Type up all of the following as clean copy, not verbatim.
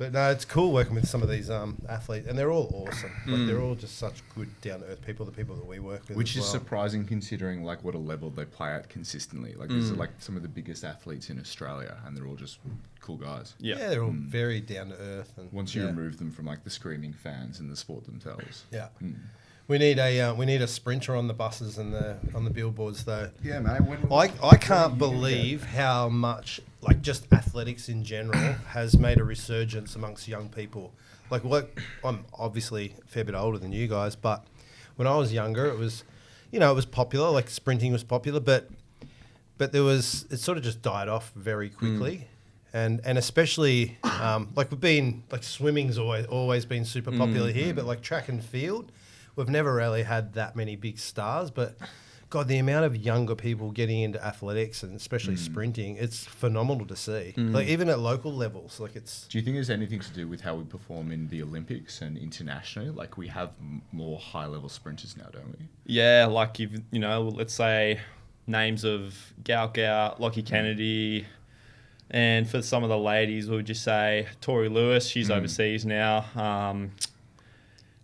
But no, it's cool working with some of these athletes, and they're all awesome. Like they're all just such good down to earth people. The people that we work with, which is surprising considering like what a level they play at consistently. Like these are like some of the biggest athletes in Australia, and they're all just cool guys. Yeah, they're all very down to earth. And once you remove them from like the screaming fans and the sport themselves. Yeah. We need a sprinter on the buses and on the billboards though. Yeah, mate. I can't believe how much like just athletics in general has made a resurgence amongst young people. Like I'm obviously a fair bit older than you guys, but when I was younger, it was popular. Like sprinting was popular, but it sort of just died off very quickly. And especially like swimming's always been super popular here, but like track and field. We've never really had that many big stars, but God, the amount of younger people getting into athletics and especially sprinting, it's phenomenal to see. Like even at local levels, like it's... Do you think there's anything to do with how we perform in the Olympics and internationally? Like we have more high-level sprinters now, don't we? Yeah, like let's say names of Gao, Lockie Kennedy, and for some of the ladies, we would just say Tori Lewis. She's overseas now.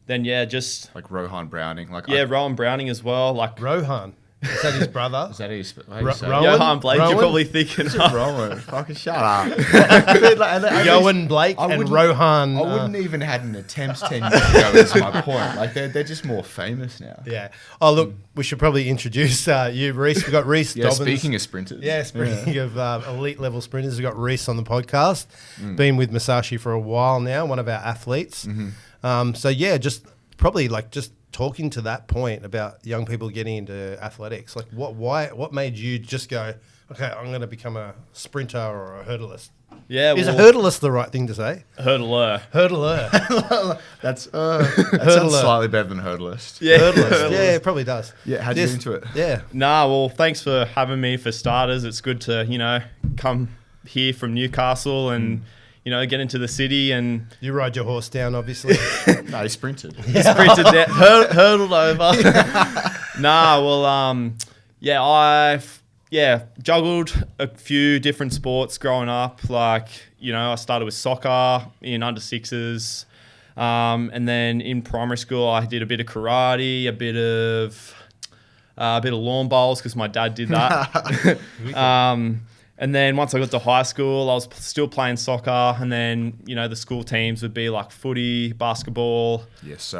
Then just like Rohan Browning, Rohan Browning as well. Like Rohan, is that his brother? Is that his? Johan Blake. You're probably thinking. Rowan, fucking shut up. Johan Blake and Rohan. I wouldn't even had an attempt 10 years ago. Is my point. Like they're just more famous now. Yeah. Oh look, we should probably introduce you, Rhys. We've got Rhys Dobbins. Speaking of sprinters. Yeah, speaking of elite level sprinters, we've got Rhys on the podcast. Been with Masashi for a while now. One of our athletes. Just talking to that point about young people getting into athletics, like what made you just go, okay, I'm going to become a sprinter or a hurdlist? Yeah, is a hurdlist the right thing to say? Hurdler. That sounds slightly better than hurdlist. Yeah, hurdlist. Yeah, it probably does. Yeah, how'd you get into it? Yeah. Well, thanks for having me for starters. It's good to come here from Newcastle and. Get into the city and... You ride your horse down, obviously. No, he sprinted. He sprinted down, hurdled over. I juggled a few different sports growing up. Like, I started with soccer in under sixes. And then in primary school, I did a bit of karate, a bit of lawn bowls because my dad did that. And then once I got to high school, I was still playing soccer. And then, the school teams would be like footy, basketball. Yes, sir.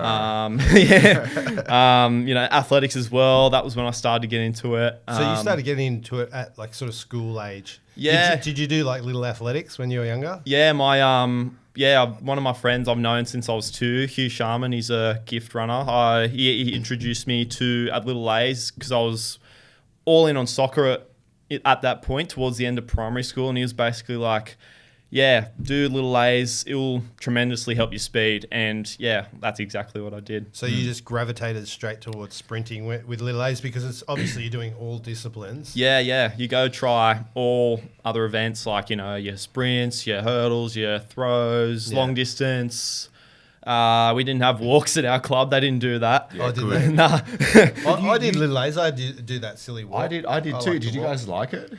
Athletics as well. That was when I started to get into it. So you started getting into it at like sort of school age. Yeah. Did you do like little athletics when you were younger? Yeah, one of my friends I've known since I was 2, Hugh Sharman, he's a gift runner. He introduced me to at Little A's because I was all in on soccer at that point towards the end of primary school, and he was basically like, do Little A's, it will tremendously help your speed. And that's exactly what I did. So you just gravitated straight towards sprinting with Little A's because it's obviously you're doing all disciplines. Yeah. You go try all other events like, your sprints, your hurdles, your throws, long distance. We didn't have walks at our club. They didn't do that. Yeah, did they? Nah. I did Little A's. I did do that silly walk. I did too. Did you guys like it?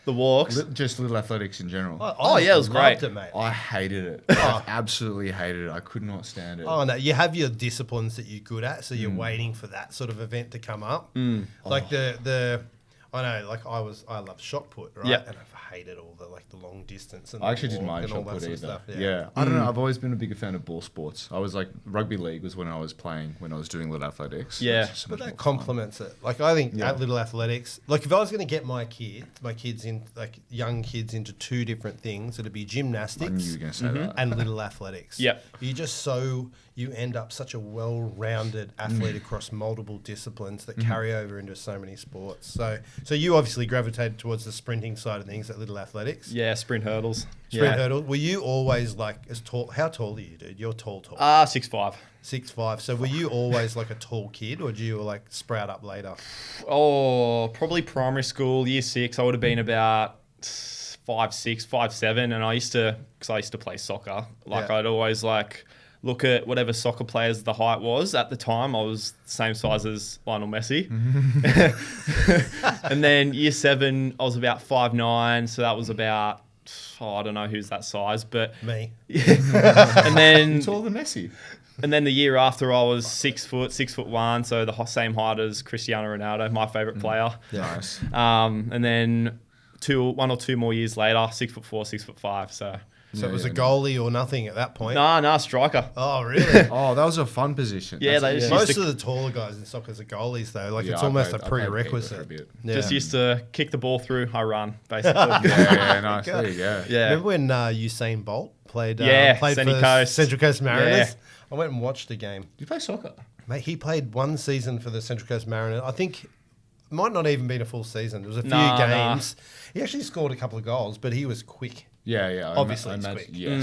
The walks? Just little athletics in general. It was great. It, mate. I hated it. I absolutely hated it. I could not stand it. Oh, no. You have your disciplines that you're good at, so you're waiting for that sort of event to come up. Like I know, like I love shot put, right? Yep. And I've hated all the long distance and I actually didn't mind shot put either. Stuff. Yeah. I don't know. I've always been a bigger fan of ball sports. I was like rugby league was when I was doing little athletics. Yeah, but that complements it. Like I think at little athletics, like if I was going to get my kids in like young kids into 2 different things, it'd be gymnastics. I knew you were going to say that. And little athletics. Yep. You end up such a well-rounded athlete across multiple disciplines that carry over into so many sports. So you obviously gravitated towards the sprinting side of things at little athletics. Yeah, sprint hurdles. Hurdle. Were you always like as tall? How tall are you, dude? You're tall. 6'5". 6'5". So were you always like a tall kid, or did you like sprout up later? Oh, probably primary school, year 6. I would have been about 5'6", 5'7", and I used to play soccer. I'd always look at whatever soccer players the height was at the time. I was the same size as Lionel Messi. And then year 7, I was about 5'9", so that was about I don't know who's that size, but Me. and then It's all the Messi. and then the year after I was 6'1", so the same height as Cristiano Ronaldo, my favorite player. Nice. And then 1 or 2 more years later, 6'4", 6'5". So it was a goalie or nothing at that point. Nah, striker. Oh, really? Oh, that was a fun position. Yeah, That's- they just Most used of to, the taller guys in soccer are goalies, though. Like, Yeah, it's I almost played- a I played keeper prerequisite. for a bit. Yeah. just used to kick the ball through, I run, basically. Yeah, nice. There you go. Yeah. Remember when Usain Bolt played Central for Coast. Central Coast Mariners? Yeah. I went and watched a game. Do you play soccer? Mate, he played 1 season for the Central Coast Mariners. I think it might not even been a full season. There was a few Nah. games. He actually scored a couple of goals, but he was quick. Yeah. Obviously I it's imagine- quick. Yeah.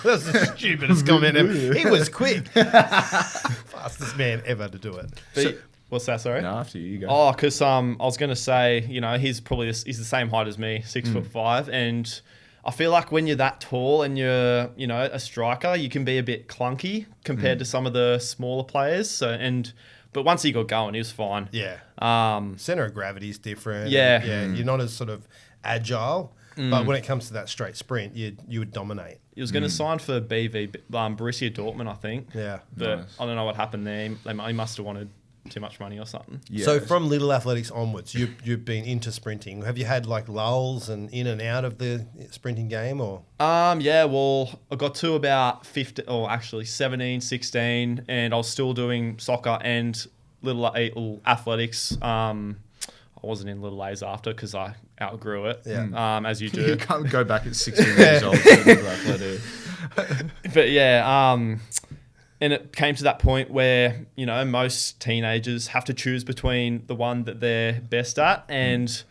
That's the stupidest comment ever. He was quick. Fastest man ever to do it. But- what's that, sorry? No, after you go. Oh, because I was going to say, he's he's the same height as me, 6'5", and I feel like when you're that tall and you're, a striker, you can be a bit clunky compared to some of the smaller players. But once he got going, he was fine. Yeah. Um, Center of gravity is different. Yeah. Yeah. You're not as sort of agile, but when it comes to that straight sprint, you would dominate. he was going to sign for Borussia Dortmund, I think. Yeah. But Nice. I don't know what happened there. He must have wanted too much money or something. Yeah. So from little athletics onwards, you've been into sprinting. Have you had like lulls and in and out of the sprinting game, or? Yeah, well, I got to about 17, 16, and I was still doing soccer and little athletics. I wasn't in little A's after because I outgrew it. Yeah. As you you do. can't go back at 16 years old. to do athletic. But yeah, and it came to that point where, most teenagers have to choose between the one that they're best at. And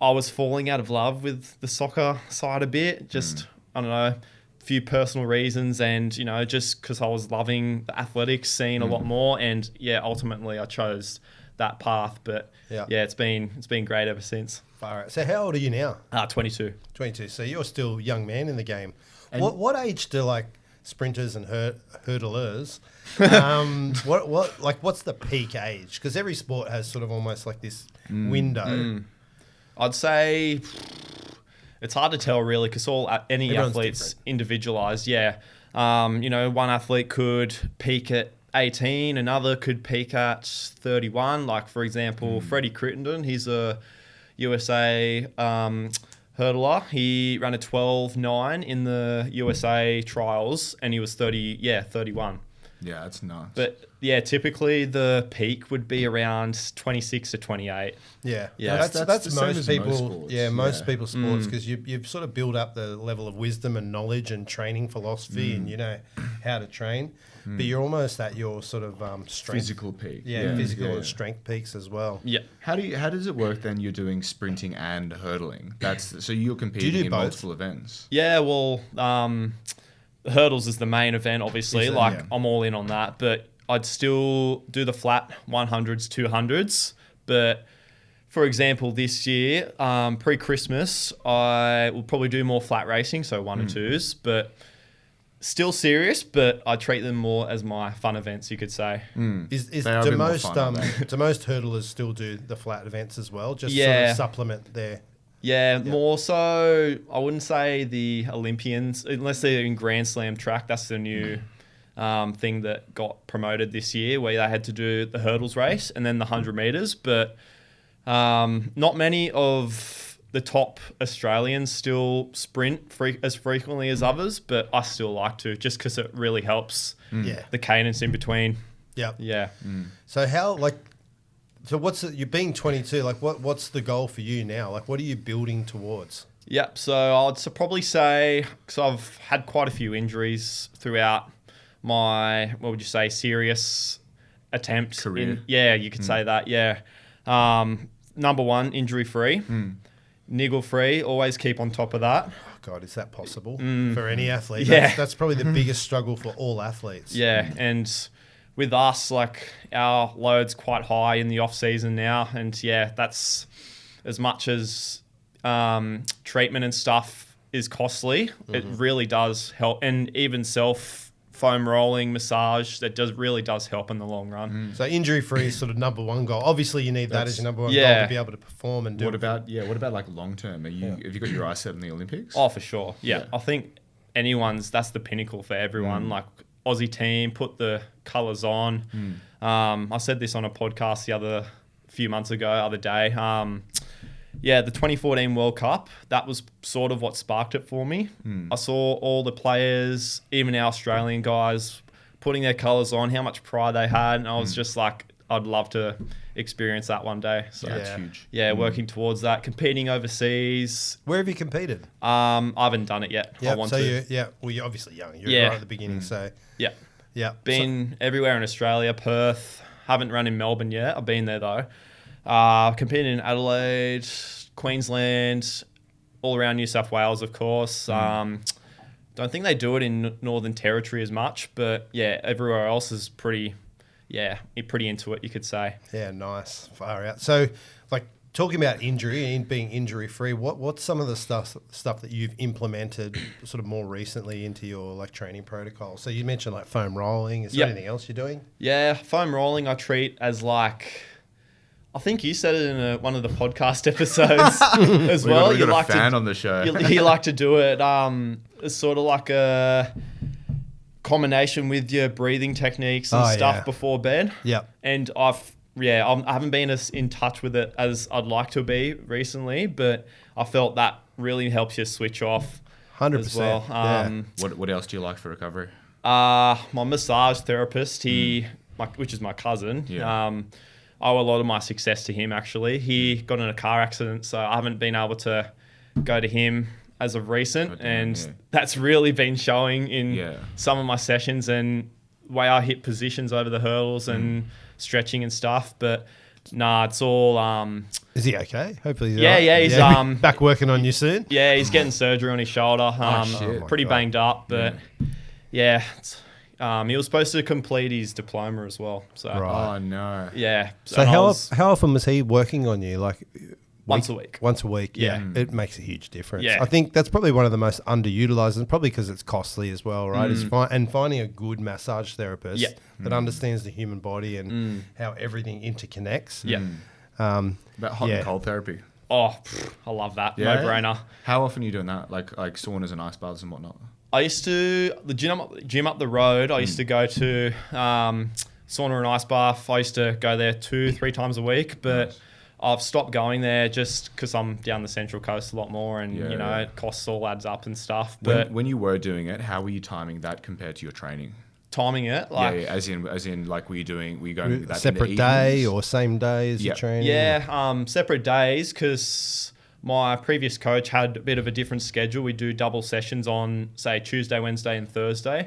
I was falling out of love with the soccer side a bit. Just, I don't know, a few personal reasons and, just because I was loving the athletics scene a lot more. And yeah, ultimately I chose that path. But Yeah. it's been great ever since. Far out. So how old are you now? 22. 22. So you're still a young man in the game. What age do like sprinters and hurdlers? What's the peak age? Because every sport has sort of almost like this window. I'd say it's hard to tell really because any Everyone's athlete's different. individualized. Yeah. One athlete could peak at 18, another could peak at 31. Like, for example, Freddie Crittenden, he's a USA hurdler. He ran a 12.9 in the USA trials and he was 31. Yeah, that's nuts. But yeah, typically the peak would be around 26 to 28. Yeah, Yeah. That's the same most as people. most sports. Most Yeah. people's sports because you've sort of built up the level of wisdom and knowledge and training philosophy, and you know how to train. But you're almost at your sort of strength, Physical peak. physical Yeah. and strength peaks as well. Yeah. How does it work then? You're doing sprinting and hurdling. So you're competing in both? multiple events. Yeah, well, the hurdles is the main event, obviously. Is it? Like, Yeah. I'm all in on that. But I'd still do the flat 100s, 200s. But, for example, this year, pre-Christmas, I will probably do more flat racing, so 1 or 2s. But still serious, but I treat them more as my fun events, you could say. Is They are a do bit more most fun, aren't they? do most hurdlers still do the flat events as well? Just sort Yeah. of supplement their. Yeah, more so, I wouldn't say the Olympians, unless they're in Grand Slam track. That's the new thing that got promoted this year, where they had to do the hurdles race and then the 100 meters. But not many of the top Australians still sprint as frequently as others, but I still like to, just because it really helps Yeah. the cadence in between. Yep. Yeah. So what's it, you're being 22? Like what's the goal for you now? Like what are you building towards? Yep. So I'd probably say, because I've had quite a few injuries throughout my, what would you say, serious attempts. Career. Yeah, you could say that. Yeah. Number one, injury free, niggle free. Always keep on top of that. Oh God, is that possible for any athlete? Yeah. That's probably the biggest struggle for all athletes. Yeah, and with us, like, our load's quite high in the off season now, and yeah, that's as much as treatment and stuff is costly. It really does help, and even self foam rolling, massage, that really does help in the long run. So injury-free is sort of number one goal. Obviously, you need that as your number one goal Yeah. to be able to perform and do What it. about like long term? Have you got your eyes set on the Olympics? Oh, for sure. Yeah. Yeah. I think that's the pinnacle for everyone. Like Aussie team, put the colours on. I said this on a podcast the other day. The 2014 World Cup, that was sort of what sparked it for me. I saw all the players, even our Australian guys, putting their colours on, how much pride they had. And I was just like, I'd love to experience that one day. So That's huge. working towards that, competing overseas. Where have you competed? I haven't done it yet. I want to. You're obviously young. You're right at the beginning. So Yeah. Been everywhere in Australia, Perth. Haven't run in Melbourne yet. I've been there though. Competed in Adelaide, Queensland, all around New South Wales, of course. Don't think they do it in Northern Territory as much, but everywhere else is pretty into it, you could say. Yeah, nice. Far out. So, like, talking about injury and being injury-free, what's some of the stuff that you've implemented sort of more recently into your, like, training protocol? So you mentioned, like, foam rolling. Is there anything else you're doing? Yeah, foam rolling I treat as, like... I think you said it in one of the podcast episodes as well. We got a fan on the show. You like to do it as sort of like a combination with your breathing techniques and stuff before bed. Yeah. And I haven't been as in touch with it as I'd like to be recently, but I felt that really helps you switch off 100%. as well. What else do you like for recovery? My massage therapist, which is my cousin. Yeah. I owe a lot of my success to him, actually. He got in a car accident, so I haven't been able to go to him as of recent. That's really been showing in some of my sessions and the way I hit positions over the hurdles and stretching and stuff. But it's all... Is he okay? Hopefully he's he's back working on you soon? Yeah, he's getting surgery on his shoulder. Pretty banged up, but he was supposed to complete his diploma as well. So Oh no. Yeah. So how often was he working on you? Like once a week. Once a week. Yeah. It makes a huge difference. Yeah. I think that's probably one of the most underutilized, and probably because it's costly as well, right? And finding a good massage therapist that understands the human body and how everything interconnects. Yeah. That hot and cold therapy. Oh, I love that. No brainer. How often are you doing that? Like saunas and ice baths and whatnot? I used to, the gym up the road, I used to go to sauna and ice bath. I used to go there 2-3 times a week, but I've stopped going there just because I'm down the Central Coast a lot more and, it costs all adds up and stuff. But when you were doing it, how were you timing that compared to your training? Timing it? As in like were you going that separate day or same day as your training? Yeah, separate days because... My previous coach had a bit of a different schedule. We do double sessions on, say, Tuesday, Wednesday, and Thursday.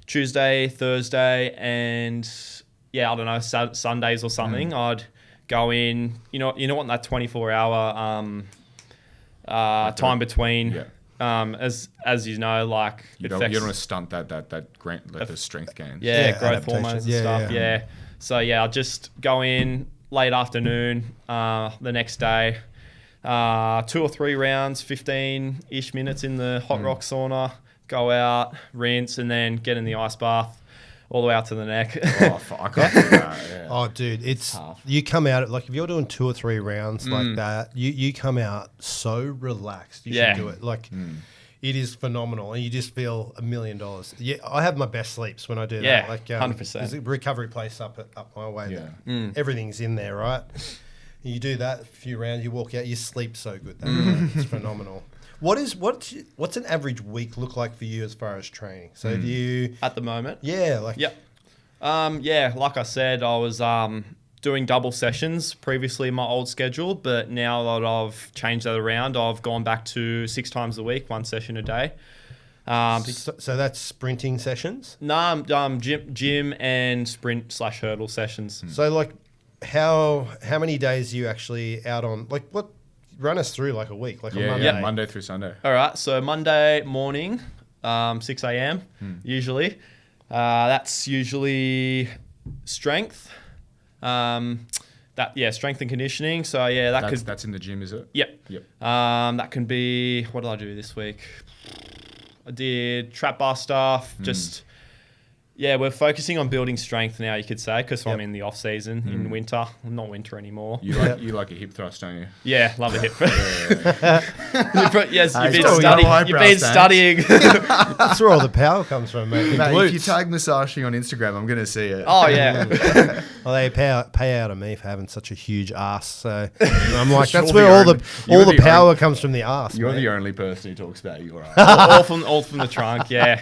Tuesday, Thursday, and I don't know, Sundays or something. I'd go in. You know what? That 24-hour time between. Yeah. As you know, like you don't want to stunt the strength gains. Growth hormones and stuff. Yeah. So I'll just go in late afternoon the next day. 2 or 3 rounds, 15-ish minutes in the hot rock sauna, go out, rinse, and then get in the ice bath all the way out to the neck. Oh, fuck. I can't do that. Yeah. Oh, dude, it's tough. You come out, like if you're doing 2 or 3 rounds like that, you come out so relaxed. You should do it. Like it is phenomenal, and you just feel $1 million. Yeah, I have my best sleeps when I do that. Like 100%. There's a recovery place up my way. Yeah. Everything's in there, right? You do that a few rounds, you walk out, you sleep so good. It's phenomenal. What's an average week look like for you as far as training? So do you at the moment? Yeah, like like I said, I was doing double sessions previously in my old schedule, but now that I've changed that around, I've gone back to 6 times a week, 1 session a day. So that's sprinting sessions? No, gym and sprint/hurdle sessions. So like how many days are you actually out on? Like what? Run us through like a week, like a Monday. Yeah, Monday through Sunday. All right, so Monday morning, 6 a.m. Usually. That's usually strength. Strength and conditioning. So that's in the gym, is it? Yep. That can be, what did I do this week? I did trap bar stuff. Just we're focusing on building strength now, you could say, because I'm in the off season in winter. I'm not winter anymore. You like a hip thrust, don't you? Yeah, love a hip. Yes, Hey, you've been studying. That's where all the power comes from, mate. The Mate, glutes. if you tag massaging on Instagram, I'm going to see it. Oh yeah. Well, they pay out of me for having such a huge ass. So I'm like, that's You're where the all the only- power comes from the ass. You're mate. the only person who talks about your ass. all from the trunk. Yeah.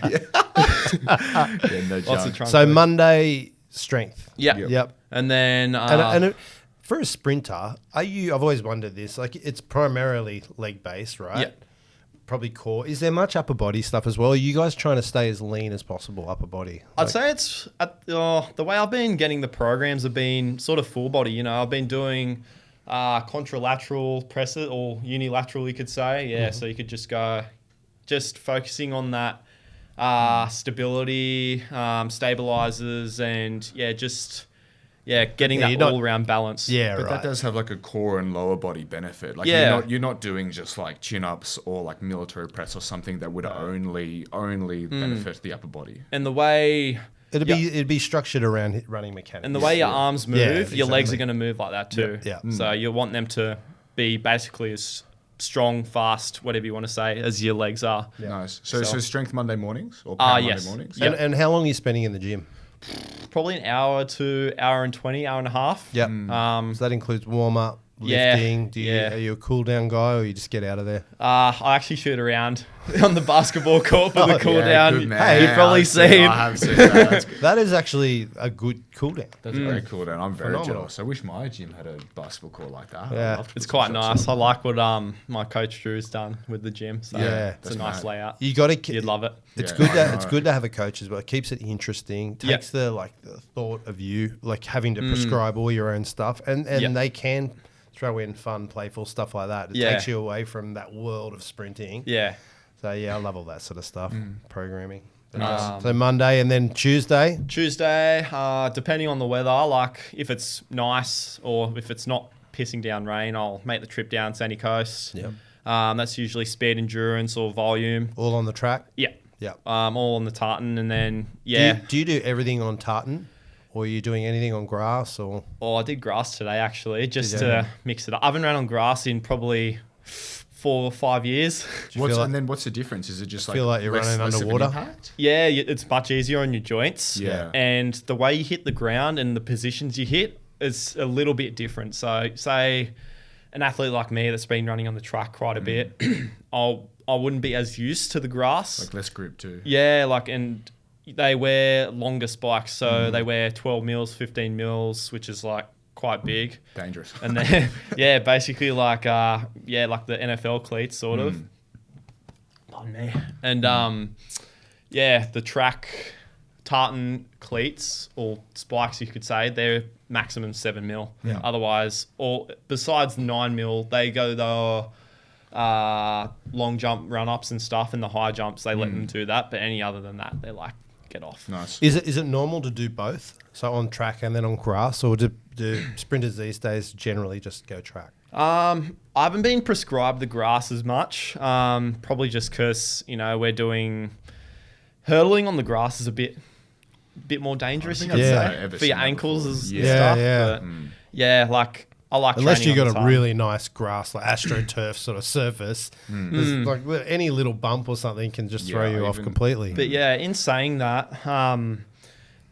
Yeah, no Lots junk. of trunk. So work. Monday strength. Yeah. Yep. And then And for a sprinter, I've always wondered this. Like, it's primarily leg based, right? Yeah. Probably core. Is there much upper body stuff as well? Are you guys trying to stay as lean as possible, upper body? I'd say it's the way I've been getting the programs have been sort of full body. You know, I've been doing contralateral presses or unilateral, you could say. Yeah, so you could just go, just focusing on that stability, stabilizers, and getting Yeah, that you're not- all around balance. Yeah, But right. that does have like a core and lower body benefit. Like Yeah. you're not doing just like chin ups or like military press or something that would only benefit the upper body. And the way It'd be structured around running mechanics. And the way your arms move, Yeah, your legs exactly. are going to move like that too. Yeah. So you want them to be basically as strong, fast, whatever you want to say, as your legs are. Nice. So strength Monday mornings or Ah, power yes. Monday mornings? Yeah. And how long are you spending in the gym? Probably an hour to hour and 20, hour and a half. Yep. Um, So that includes warm up, Yeah, lifting. yeah. Are you a cool down guy or you just get out of there? I actually shoot around on the basketball court for the cool down. good man. Hey, You've probably I've seen- seen. I have seen that. That's good. That is actually a good cool down. That's very cool. And I'm very Phenomenal. jealous. I wish my gym had a basketball court like that. Yeah. I'd love to It's put some quite shots nice. I on. like what my coach Drew's done with the gym. So Yeah, it's a that's nice mad. layout. You got to. You'd love it. It's Yeah, good. I It's know. good to have a coach as well. It keeps it interesting. Yeah. Takes the thought of you like having to prescribe all your own stuff, and Yeah. they can throw in fun, playful stuff like that. It Yeah. takes you away from that world of sprinting. Yeah. So yeah, I love all that sort of stuff. Programming. Nice. So Monday and then Tuesday. Tuesday, depending on the weather, like if it's nice or if it's not pissing down rain, I'll make the trip down Sunny Coast. Yep. That's usually speed endurance or volume. All on the track. Yeah. Yeah. All on the tartan, and then Do you do everything on tartan, or are you doing anything on grass or? Oh, I did grass today actually, just Did you? to mix it up. I haven't ran on grass in probably 4 or 5 years. Do you feel like, And then what's the difference? Is it just like feel like you're running less of an underwater? impact? Yeah, it's much easier on your joints. Yeah. And the way you hit the ground and the positions you hit is a little bit different. So, say an athlete like me that's been running on the track quite a bit, I wouldn't be as used to the grass. Like less grip too. Yeah, and they wear longer spikes. So they wear 12 mils, 15 mils, which is like quite big. Dangerous. And then, basically like the NFL cleats sort of. Pardon me. And the track tartan cleats or spikes, you could say, they're maximum 7 mil. Yeah. Otherwise, besides 9 mil, they go the long jump run ups and stuff, and the high jumps they let them do that. But any other than that, they're like, get off. Nice. Is it normal to do both? So on track and then on grass, or do sprinters these days generally just go track? I haven't been prescribed the grass as much. Probably just because we're doing hurdling on the grass is a bit more dangerous. You I could think Yeah. I've say ever for your seen that ankles before. and Yeah. stuff. Yeah. But like I like Unless you training got on the a tartan. really nice grass, like AstroTurf sort of surface, there's like any little bump or something can just throw Yeah, you off even- completely. But yeah, in saying that,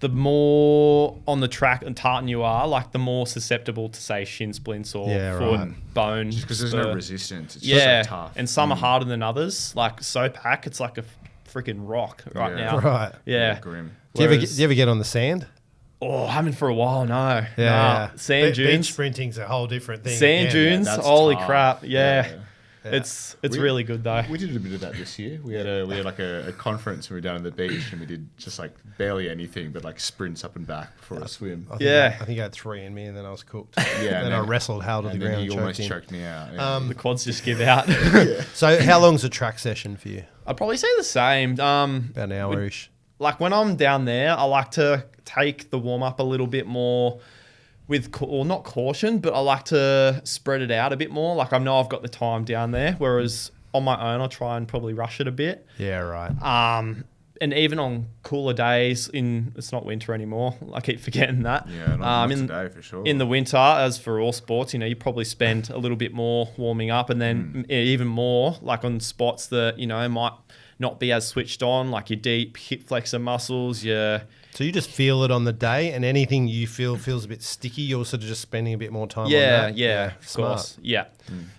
the more on the track and tartan you are, like the more susceptible to say shin splints or Yeah, foot right. bone. Just because there's spur. no resistance. It's Yeah, just so tough. and some are harder than others. Like Sopak, it's like a freaking rock right Yeah. now. Right. Yeah. Grim. do you ever get on the sand? Oh, I haven't for a while. No. Yeah, Nah. yeah. Sand Beach dunes. sprinting's a whole different thing. Sand again. dunes. that's Holy tough. crap. Yeah. Yeah. It's We- really good though. We did a bit of that this year. We had like a conference. We were down on the beach and we did just like barely anything, but like sprints up and back before a swim. I think Yeah. I think I had 3 in me, and then I was cooked. Yeah, then and I then- wrestled Hal to the And then ground. he and almost choked him. choked me out. Yeah. The quads just give out. So how long's a track session for you? I'd probably say the same. About an hour-ish. Like when I'm down there, I like to take the warm up a little bit more with, or not caution, but I like to spread it out a bit more. Like I know I've got the time down there, whereas on my own, I'll try and probably rush it a bit. Yeah, right. And even on cooler days, it's not winter anymore. I keep forgetting that. Yeah, not today for sure. In the winter, as for all sports, you probably spend a little bit more warming up, and then even more like on spots that might not be as switched on, like your deep hip flexor muscles, So you just feel it on the day, and anything you feel feels a bit sticky, you're sort of just spending a bit more time on that? Yeah, of smart. course. Yeah.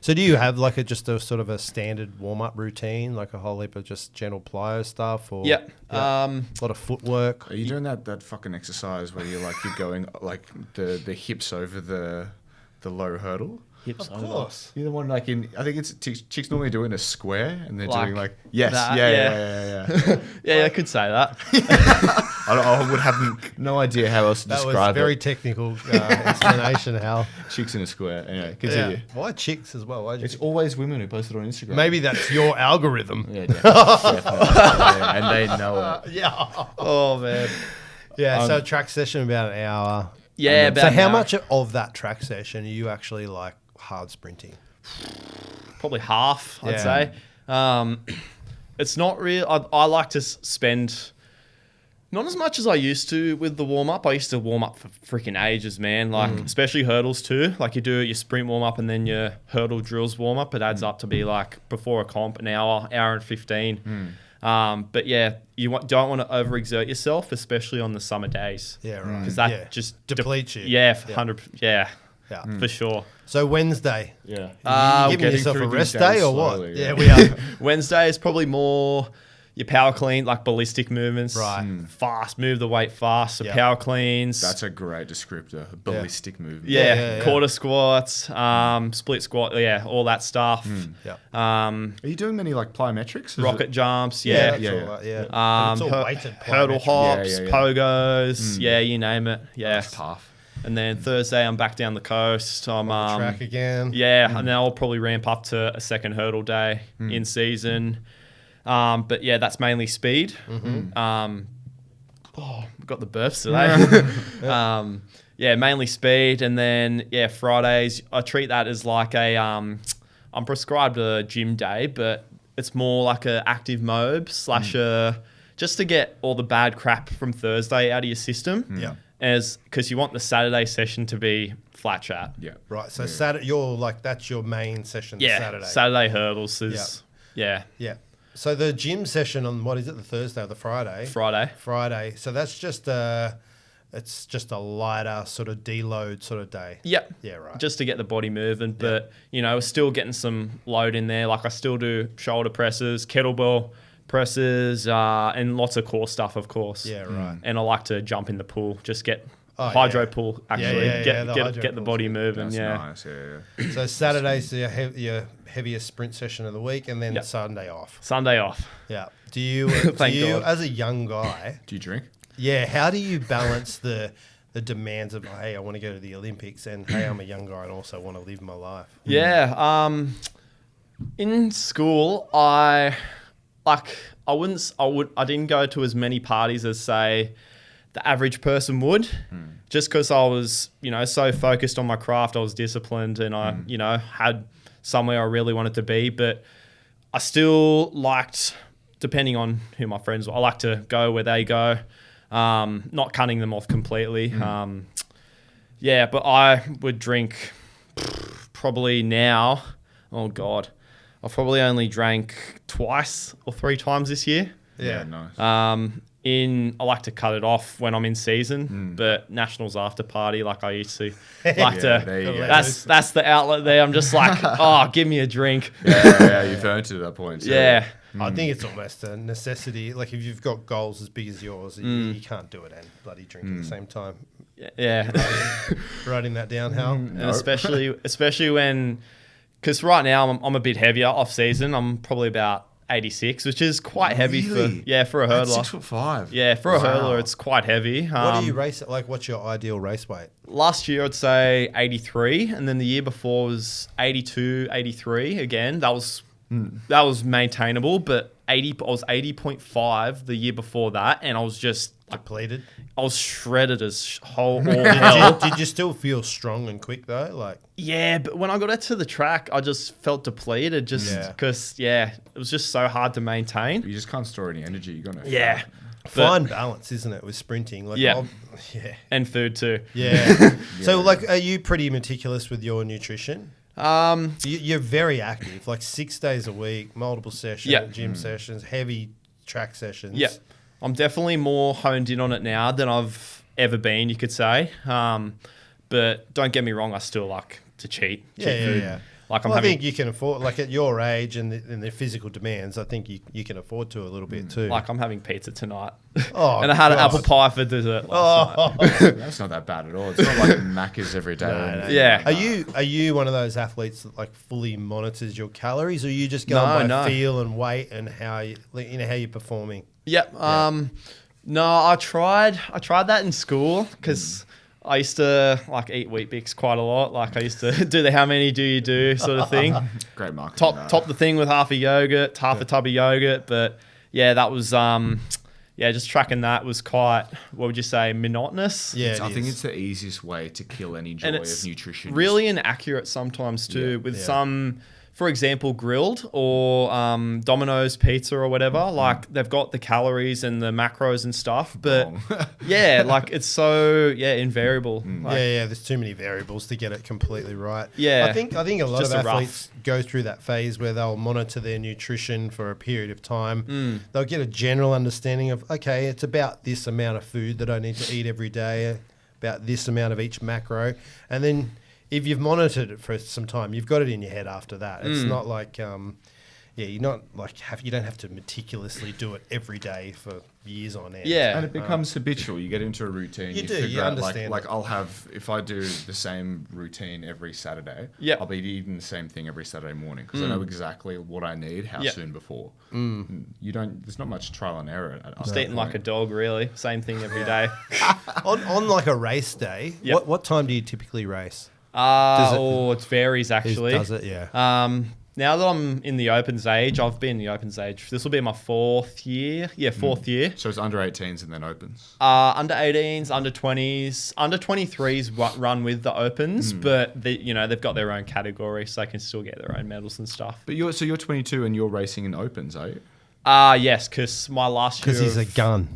So do you have like just a sort of a standard warm-up routine, like a whole heap of just gentle plyo stuff? Or Yeah. a lot of footwork? Are you doing that fucking exercise where you're going like the hips over the low hurdle? Hips Of over. course. You're the one I think it's chicks normally doing a square and they're Like doing like yes, that, yeah. Yeah, I could say that. I would have no idea how else to That was describe very it. technical explanation, Hal. Chicks in a square. Anyway, continue. Yeah. Why chicks as well? It's always women who post it on Instagram. Maybe that's your algorithm. Yeah, definitely. Yeah, and they know it. Yeah. Oh, man. Yeah, so track session about an hour. Yeah, about So an how hour. much of that track session are you actually like hard sprinting? Probably half, I'd Yeah. say. It's not real. I like to spend not as much as I used to with the warm up. I used to warm up for freaking ages, man. Like especially hurdles too. Like you do your sprint warm up and then your hurdle drills warm up. It adds up to be like before a comp an hour and 15. But yeah, don't want to overexert yourself, especially on the summer days. Yeah, right. Because that just depletes you. Yeah, 100. Yeah, Yeah. for sure. So Wednesday, Yeah. you giving getting yourself a through these rest days day or what? slowly, Yeah, yeah. we are. Wednesday is probably more your power clean, like ballistic movements. Right. Fast, move the weight fast. So Yeah. power cleans. That's a great descriptor. Ballistic movement. yeah, quarter squats, split squat, all that stuff. Yeah. Are you doing many like plyometrics? Is Rocket jumps, Yeah, yeah. that's all right. Yeah. And it's all weighted Hurdle plyometric. hops, Yeah. pogos, you name it. Yeah. That's tough. And then Thursday, I'm back down the coast. I'm Track again. Yeah, and then I'll probably ramp up to a second hurdle day in season. But yeah, that's mainly speed. Got the burps today. Yeah, mainly speed, and then Fridays I treat that as like a I'm prescribed a gym day, but it's more like a active mob slash just to get all the bad crap from Thursday out of your system. Yeah. Because you want the Saturday session to be flat chat. Yeah. Right. So Saturday, you're like, that's your main session. Yeah, Saturday. hurdles is yeah. So the gym session on what is it? The Thursday or the Friday? Friday. So that's just it's just a lighter sort of deload sort of day. Yep. Yeah. Right. Just to get the body moving, but we're still getting some load in there. Like I still do shoulder presses, kettlebell presses, and lots of core stuff, of course. Yeah. Right. And I like to jump in the pool, just get hydro pool actually, the hydro get the pool's body good. moving. That's Yeah. nice. Yeah. So Saturday's your heaviest sprint session of the week, and then Yep. Sunday off. Sunday off. Yeah. Do you Thank God. as a young guy? Do you drink? Yeah. How do you balance the demands of, hey, I want to go to the Olympics, and hey, I'm a young guy and also want to live my life? Yeah. In school, I didn't go to as many parties as say the average person would, just because I was, so focused on my craft. I was disciplined, and I, had somewhere I really wanted to be. But I still liked, depending on who my friends were, I like to go where they go, not cutting them off completely. But I would drink probably now. Oh God. I've probably only drank twice or 3 times this year. Yeah. Nice. I like to cut it off when I'm in season, but Nationals after party, like I used to like there you to. go. That's the outlet there. I'm just like, oh, give me a drink. Yeah, you've earned it at that point. So. Yeah. I think it's almost a necessity. Like if you've got goals as big as yours, you can't do it and bloody drink at the same time. Yeah. Writing that down, Hal. And especially when, because right now I'm a bit heavier off season. I'm probably about 86, which is quite heavy for a hurdler. 6'5". Yeah, for a hurdler, it's quite heavy. What do you race at? Like, what's your ideal race weight? Last year, I'd say 83, and then the year before was 82, 83. Again, that was maintainable, but I was 80.5 the year before that, and I was just Depleted. I was shredded as all hell. Did you still feel strong and quick though? Like, Yeah, but when I got out to the track, I just felt depleted just Yeah. because, it was just so hard to maintain. You just can't store any energy. You got no. Yeah. fat. fine balance, isn't it, with sprinting? Like, Yeah. yeah. And food too. Yeah. So, like, are you pretty meticulous with your nutrition? You're very active, like 6 days a week, multiple sessions, Yeah. gym sessions, heavy track sessions. Yeah. I'm definitely more honed in on it now than I've ever been, you could say. But don't get me wrong, I still like to cheat. Yeah. Like I think you can afford, like at your age and the physical demands, I think you can afford to a little bit too. Like I'm having pizza tonight. Oh, and I had an God. apple pie for dessert last night. That's not that bad at all. It's not like Macca's every day. or anything. Yeah. Are you one of those athletes that like fully monitors your calories, or are you just going by No. feel and weight and how how you're performing? Yep. No, I tried that in school because I used to like eat Wheat Bix quite a lot. Like I used to do the how many do you do sort of thing. Great marketing. Top the thing with half a tub of yogurt. But yeah, that was just tracking that was quite, what would you say, monotonous. Yeah, I think it's the easiest way to kill any joy And of it's nutrition. really inaccurate sometimes too, with Yeah. some, for example, grilled or Domino's pizza or whatever. Like they've got the calories and the macros and stuff, but Wrong. yeah, like it's so invariable. Like, yeah, there's too many variables to get it completely right. Yeah. I think a lot Just of a rough. athletes go through that phase where they'll monitor their nutrition for a period of time. They'll get a general understanding of, okay, it's about this amount of food that I need to eat every day, about this amount of each macro, and then if you've monitored it for some time, you've got it in your head after that. It's not like, you're not like you don't have to meticulously do it every day for years on end. Yeah. And it becomes habitual. You get into a routine. You do, figure you out, understand Like it. I'll have, if I do the same routine every Saturday, Yep. I'll be eating the same thing every Saturday morning because I know exactly what I need, how Yep. soon before. You don't. There's not much trial and error. Just eating like a dog, really. Same thing every day. On like a race day, Yep. what time do you typically race? It varies actually. Does it? Yeah. Now that I'm in the opens age, I've been in the opens age. This will be my fourth year. Yeah, fourth year. So it's under 18s and then opens. Under 18s, under 20s, under 23s run with the opens, but they've got their own category, so they can still get their own medals and stuff. But you're 22 and you're racing in opens, are you? Yes, because my last year. Because he's a gun.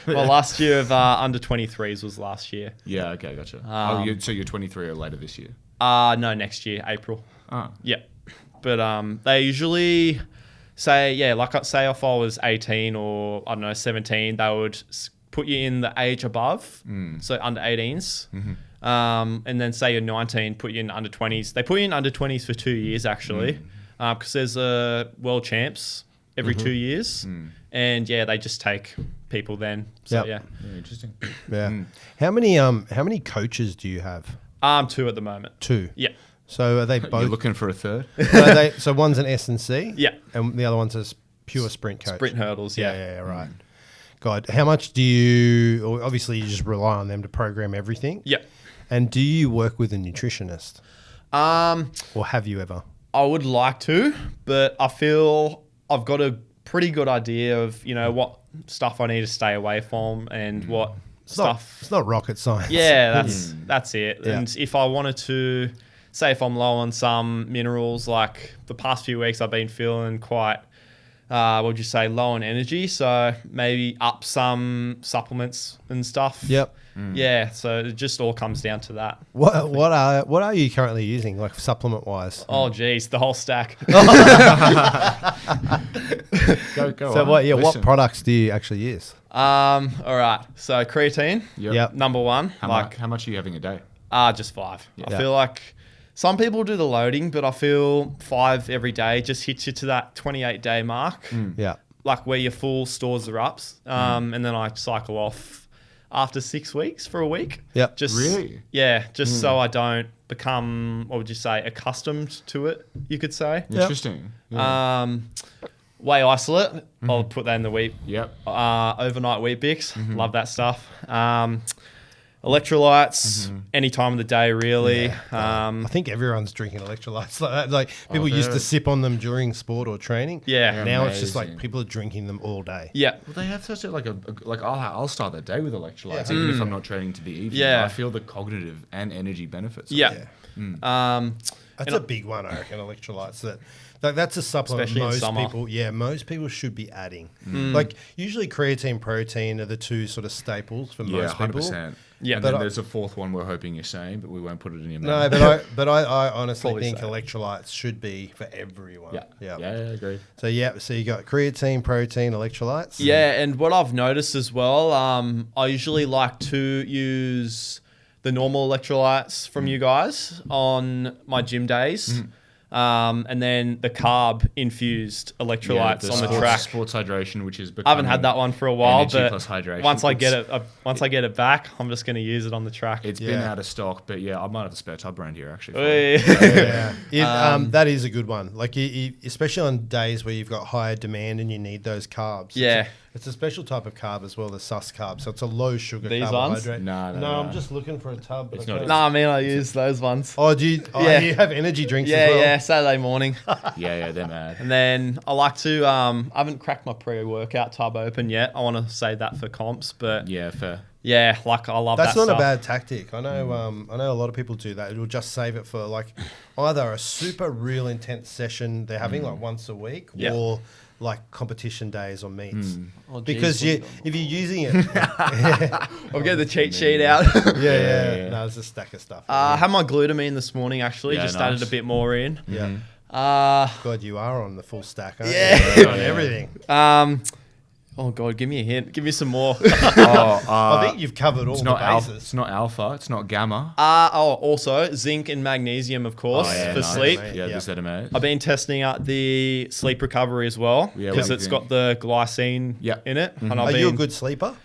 My last year of under 23s was last year. Yeah. Okay. Gotcha. So you're 23 or later this year. No, next year, April. Ah. Yeah. But they usually say, say if I was 18 or, I don't know, 17, they would put you in the age above, so under 18s. And then say you're 19, put you in under 20s. They put you in under 20s for 2 years, actually, because there's world champs every 2 years. And, they just take people then. So, Yep. Yeah, interesting. Yeah. How many coaches do you have? 2 at the moment. 2. Yeah. So are they You're both? looking for a third? So one's an S&C. Yeah. And the other one's a pure sprint coach. Sprint hurdles, Yeah, right. God, how much do you? Or obviously, you just rely on them to program everything. Yeah. And do you work with a nutritionist, or have you ever? I would like to, but I feel I've got a pretty good idea of, what stuff I need to stay away from and what stuff. It's not rocket science. Yeah, that's it. Yeah. And if I wanted to, say if I'm low on some minerals, like the past few weeks I've been feeling quite, what would you say, low on energy. So maybe up some supplements and stuff. Yep. Yeah, so it just all comes down to that. What are you currently using, like supplement wise? Oh, geez, the whole stack. Go So on. what Listen. products do you actually use? All right, so creatine, Yep. number one. How much are you having a day? Just 5. Yeah. I feel like some people do the loading, but I feel 5 every day just hits you to that 28-day mark, Yeah. like where your full stores are up. And then I cycle off after 6 weeks for a week. Yep. Just Really? Yeah, just so I don't become, what would you say, accustomed to it, you could say. Interesting. Yeah. Whey isolate, I'll put that in the wheat. Yep. Overnight wheat Bix, love that stuff. Electrolytes, any time of the day, really. I think everyone's drinking electrolytes like that. Like people used to sip on them during sport or training. Yeah. Now it's just like Amazing. people are drinking them all day. Yeah. Well, they have such a like I'll start the day with electrolytes even if I'm not training to the evening. Yeah. I feel the cognitive and energy benefits. of Yeah. it. That's a big one, I reckon. Electrolytes. That's a supplement Especially in most summer. people. Yeah, most people should be adding. Like usually, creatine, protein are the two sort of staples for Yeah, most people. 100%. Yeah. And But then I- there's a fourth one we're hoping you're saying, but we won't put it in your No, mouth. but I honestly Probably think so. electrolytes should be for everyone. Yeah, agreed. So you got creatine, protein, electrolytes. Yeah, and what I've noticed as well, I usually like to use the normal electrolytes from you guys on my gym days. And then the carb infused electrolytes on the track. Sports hydration, which is I haven't had that one for a while, energy but plus hydration. once I get it back, I'm just going to use it on the track. It's been out of stock, but yeah, I might have a spare tub brand here actually. That is a good one. Like especially on days where you've got higher demand and you need those carbs. Yeah. It's a special type of carb as well, the sus carb. So it's a low sugar These carbohydrate. ones? No. I'm just looking for a tub. But It's I not- can't- Nah, I mean, I use those ones. Oh, do you? Oh, Yeah. you have energy drinks Yeah, as well. yeah, Saturday morning. Yeah, they're mad. And then I like to, I haven't cracked my pre-workout tub open yet. I want to save that for comps, but Yeah, fair. yeah, like I love That's that not stuff. a bad tactic. I know. I know a lot of people do that. It'll just save it for like either a super real intense session they're having like once a week, Yeah. or like competition days or meets. Oh, geez, Because if you're using it, I'll get the cheat sheet out. yeah. No, it's a stack of stuff. I had my glutamine this morning, actually. Yeah, just nice. added a bit more in. yeah. Uh, God, you are on the full stack. Aren't Yeah. you? On everything. Oh, God, give me a hint. Give me some more. I think you've covered all It's the not alpha. bases. It's not alpha. It's not gamma. Also, zinc and magnesium, of course, for nice. sleep. mate. Yeah, Yeah. the sediment. I've been testing out the sleep recovery as well Yeah, because what it's do you got the glycine Yeah. in it. And Are I've you a been, good sleeper?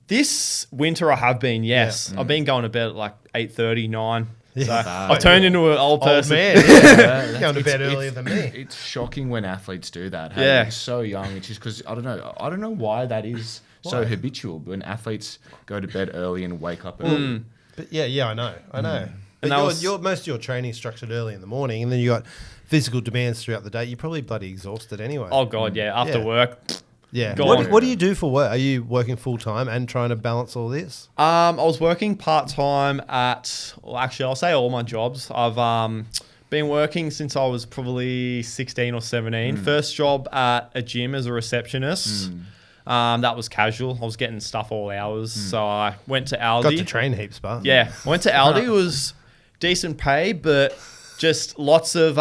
this winter I have been, yes. I've been going to bed at like 8:30, 9. So Yeah. I've turned into an old Old person. man. Yeah. Going to bed earlier than me. It's shocking when athletes do that. Hey? Yeah. They're so young. It's just because I don't know why that is so habitual. But when athletes go to bed early and wake up early, But yeah, I know. But And that was- most of your training is structured early in the morning, and then you got physical demands throughout the day. You're probably bloody exhausted anyway. Oh, God, yeah. After Yeah. work. yeah. go What, on. what do you do for work? Are you working full time and trying to balance all this? I was working part-time actually, I'll say all my jobs. I've been working since I was probably 16 or 17. First job at a gym as a receptionist. That was casual. I was getting stuff all hours. So I went to Aldi. Got to train heaps, but Yeah, I went to Aldi. It was decent pay, but just lots of